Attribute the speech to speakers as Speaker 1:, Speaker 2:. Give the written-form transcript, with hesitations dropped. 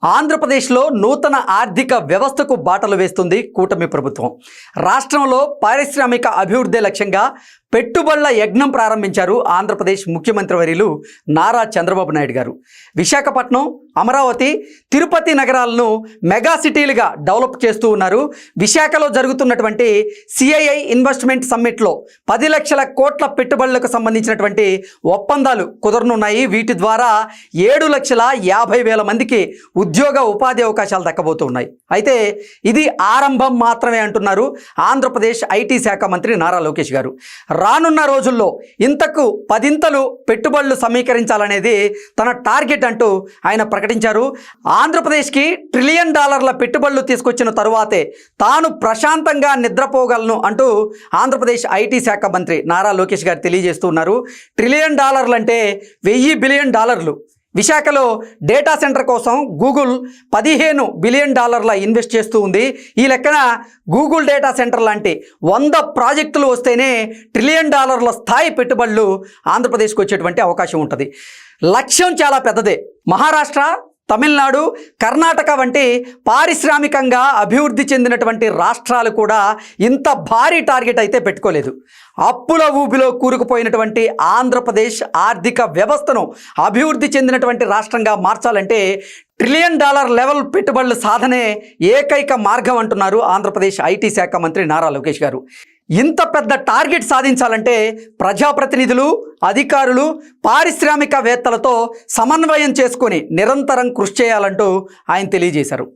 Speaker 1: ఆంధ్రప్రదేశ్లో నూతన ఆర్థిక వ్యవస్థకు బాటలు వేస్తుంది కూటమి ప్రభుత్వం. రాష్ట్రంలో పారిశ్రామిక అభివృద్ధి లక్ష్యంగా పెట్టుబడుల యజ్ఞం ప్రారంభించారు ఆంధ్రప్రదేశ్ ముఖ్యమంత్రి వర్యులు నారా చంద్రబాబు నాయుడు గారు. విశాఖపట్నం, అమరావతి, తిరుపతి నగరాలను మెగా సిటీలుగా డెవలప్ చేస్తూ ఉన్నారు. విశాఖలో జరుగుతున్నటువంటి సిఐఐ ఇన్వెస్ట్మెంట్ సమ్మిట్లో 10 లక్షల కోట్ల పెట్టుబడులకు సంబంధించినటువంటి ఒప్పందాలు కుదరనున్నాయి. వీటి ద్వారా 7,50,000 మందికి ఉద్యోగ ఉపాధి అవకాశాలు దక్కబోతున్నాయి. అయితే ఇది ఆరంభం మాత్రమే అంటున్నారు ఆంధ్రప్రదేశ్ ఐటీ శాఖ మంత్రి నారా లోకేష్ గారు. రానున్న రోజుల్లో ఇంతకు 10 పెట్టుబడులు సమీకరించాలనేది తన టార్గెట్ అంటూ ఆయన ప్రకటించారు. ఆంధ్రప్రదేశ్కి $1 ట్రిలియన్ పెట్టుబడులు తీసుకొచ్చిన తరువాతే తాను ప్రశాంతంగా నిద్రపోగలను అంటూ ఆంధ్రప్రదేశ్ ఐటీ శాఖ మంత్రి నారా లోకేష్ గారు తెలియజేస్తున్నారు. $1 ట్రిలియన్ అంటే 1000 బిలియన్ డాలర్లు. విశాఖలో డేటా సెంటర్ కోసం గూగుల్ $15 బిలియన్ ఇన్వెస్ట్ చేస్తూ ఉంది. ఈ లెక్కన గూగుల్ డేటా సెంటర్ లాంటి 100 ప్రాజెక్టులు వస్తేనే $1 ట్రిలియన్ స్థాయి పెట్టుబడులు ఆంధ్రప్రదేశ్కి వచ్చేటువంటి అవకాశం ఉంటుంది. లక్ష్యం చాలా పెద్దదే. మహారాష్ట్ర, తమిళనాడు, కర్ణాటక వంటి పారిశ్రామికంగా అభివృద్ధి చెందినటువంటి రాష్ట్రాలు కూడా ఇంత భారీ టార్గెట్ అయితే పెట్టుకోలేదు. అప్పుల ఊబిలో కూరుకుపోయినటువంటి ఆంధ్రప్రదేశ్ ఆర్థిక వ్యవస్థను అభివృద్ధి చెందినటువంటి రాష్ట్రంగా మార్చాలంటే $1 ట్రిలియన్ లెవెల్ పెట్టుబడుల సాధనే ఏకైక మార్గం అంటున్నారు ఆంధ్రప్రదేశ్ ఐటీ శాఖ మంత్రి నారా లోకేష్ గారు. ఇంత పెద్ద టార్గెట్ సాధించాలంటే ప్రజాప్రతినిధులు, అధికారులు, పారిశ్రామికవేత్తలతో సమన్వయం చేసుకొని నిరంతరం కృషి చేయాలంటూ ఆయన తెలియజేశారు.